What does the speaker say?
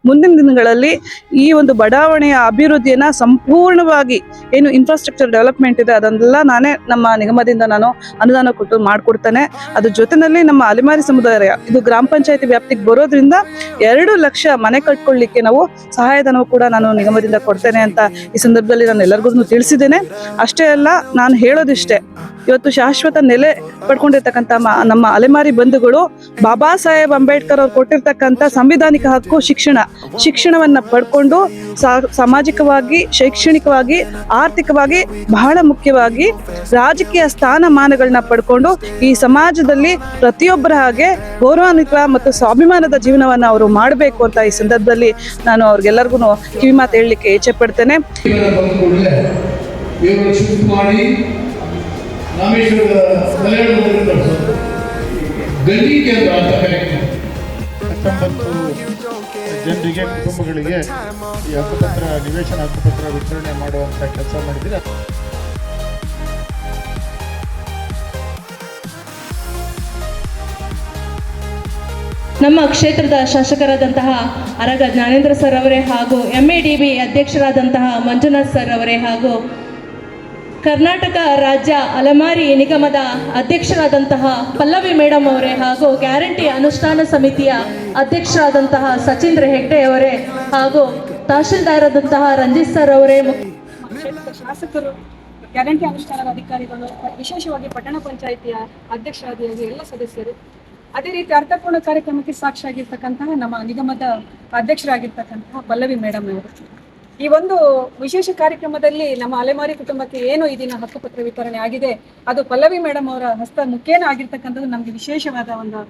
ಮುಂದಿನ ದಿನಗಳಲ್ಲಿ ಈ ಒಂದು ಬಡಾವಣೆಯ ಅಭಿವೃದ್ಧಿಯನ್ನು ಸಂಪೂರ್ಣವಾಗಿ ಏನು ಇನ್ಫ್ರಾಸ್ಟ್ರಕ್ಚರ್ ಡೆವಲಪ್ಮೆಂಟ್ ಇದೆ ಅದನ್ನೆಲ್ಲ ನಾನೇ ನಮ್ಮ ನಿಗಮದಿಂದ ನಾನು ಅನುದಾನ ಕೊಟ್ಟು ಮಾಡಿಕೊಡ್ತೇನೆ. ಅದ್ರ ಜೊತೆಯಲ್ಲಿ ನಮ್ಮ ಅಲೆಮಾರಿ ಸಮುದಾಯ ಇದು ಗ್ರಾಮ ಪಂಚಾಯತಿ ವ್ಯಾಪ್ತಿಗೆ ಬರೋದ್ರಿಂದ 2 ಲಕ್ಷ ಮನೆ ಕಟ್ಕೊಳ್ಳಿಕ್ಕೆ ನಾವು ಸಹಾಯಧನವು ಕೂಡ ನಾನು ನಿಗಮದಿಂದ ಕೊಡ್ತೇನೆ ಅಂತ ಈ ಸಂದರ್ಭದಲ್ಲಿ ನಾನು ಎಲ್ಲರಿಗೂ ತಿಳಿಸಿದ್ದೇನೆ. ಅಷ್ಟೇ ಅಲ್ಲ, ನಾನು ಹೇಳೋದಿಷ್ಟೇ, ಇವತ್ತು ಶಾಶ್ವತ ನೆಲೆ ಪಡ್ಕೊಂಡಿರ್ತಕ್ಕಂಥ ನಮ್ಮ ಅಲೆಮಾರಿ ಬಂಧುಗಳು ಬಾಬಾ ಸಾಹೇಬ್ ಅಂಬೇಡ್ಕರ್ ಅವ್ರು ಕೊಟ್ಟಿರ್ತಕ್ಕಂಥ ಸಂವಿಧಾನಿಕ ಹಕ್ಕು ಶಿಕ್ಷಣವನ್ನ ಪಡ್ಕೊಂಡು ಸಾಮಾಜಿಕವಾಗಿ, ಶೈಕ್ಷಣಿಕವಾಗಿ, ಆರ್ಥಿಕವಾಗಿ, ಬಹಳ ಮುಖ್ಯವಾಗಿ ರಾಜಕೀಯ ಸ್ಥಾನಮಾನಗಳನ್ನ ಪಡ್ಕೊಂಡು ಈ ಸಮಾಜದಲ್ಲಿ ಪ್ರತಿಯೊಬ್ಬರ ಹಾಗೆ ಗೌರವಾನ್ವಿತ ಮತ್ತು ಸ್ವಾಭಿಮಾನದ ಜೀವನವನ್ನು ಅವರು ಮಾಡಬೇಕು ಅಂತ ಈ ಸಂದರ್ಭದಲ್ಲಿ ನಾನು ಅವ್ರಿಗೆಲ್ಲರಿಗೂ ಕಿವಿಮಾತು ಹೇಳಲಿಕ್ಕೆ ಇಚ್ಛೆ ಪಡ್ತೇನೆ. ಜನರಿಗೆ, ಕುಟುಂಬಗಳಿಗೆ ಈ ಹಕ್ಕುಪತ್ರ, ನಿವೇಶನ ಹಕ್ಕುಪತ್ರ ವಿತರಣೆ ಮಾಡುವಂಥ ಕೆಲಸ ಮಾಡಿದ್ದೀರಾ. ನಮ್ಮ ಕ್ಷೇತ್ರದ ಶಾಸಕರಾದಂತಹ ಅರಗ ಜ್ಞಾನೇಂದ್ರ ಸರ್ ಅವರೇ ಹಾಗೂ MADB ಅಧ್ಯಕ್ಷರಾದಂತಹ ಮಂಜುನಾಥ್ ಸರ್ ಅವರೇ ಹಾಗೂ ಕರ್ನಾಟಕ ರಾಜ್ಯ ಅಲೆಮಾರಿ ನಿಗಮದ ಅಧ್ಯಕ್ಷರಾದಂತಹ ಪಲ್ಲವಿ ಮೇಡಮ್ ಅವರೇ ಹಾಗೂ ಗ್ಯಾರಂಟಿ ಅನುಷ್ಠಾನ ಸಮಿತಿಯ ಅಧ್ಯಕ್ಷರಾದಂತಹ ಸಚೀಂದ್ರ ಹೆಗ್ಡೆ ಅವರೇ ಹಾಗೂ ತಹಶೀಲ್ದಾರರಾದಂತಹ ರಂಜಿತ್ ಸರ್ ಅವರೇ, ಶಾಸಕರು, ಗ್ಯಾರಂಟಿ ಅನುಷ್ಠಾನದ ಅಧಿಕಾರಿಗಳು, ವಿಶೇಷವಾಗಿ ಪಟ್ಟಣ ಪಂಚಾಯಿತಿಯ ಅಧ್ಯಕ್ಷರಾದ ಎಲ್ಲ ಸದಸ್ಯರು, ಅದೇ ರೀತಿ ಅರ್ಥಪೂರ್ಣ ಕಾರ್ಯಕ್ರಮಕ್ಕೆ ಸಾಕ್ಷಿಯಾಗಿರ್ತಕ್ಕಂತಹ ನಮ್ಮ ನಿಗಮದ ಅಧ್ಯಕ್ಷರಾಗಿರ್ತಕ್ಕಂತಹ ಪಲ್ಲವಿ ಮೇಡಮ್ ಅವರು, ಈ ಒಂದು ವಿಶೇಷ ಕಾರ್ಯಕ್ರಮದಲ್ಲಿ ನಮ್ಮ ಅಲೆಮಾರಿ ಕುಟುಂಬಕ್ಕೆ ಏನು ಈ ದಿನ ಹಕ್ಕುಪತ್ರ ವಿತರಣೆ ಆಗಿದೆ ಅದು ಪಲ್ಲವಿ ಮೇಡಮ್ ಅವರ ಹಸ್ತ ಮುಖೇನ ಆಗಿರ್ತಕ್ಕಂಥದ್ದು ನಮಗೆ ವಿಶೇಷವಾದ ಒಂದು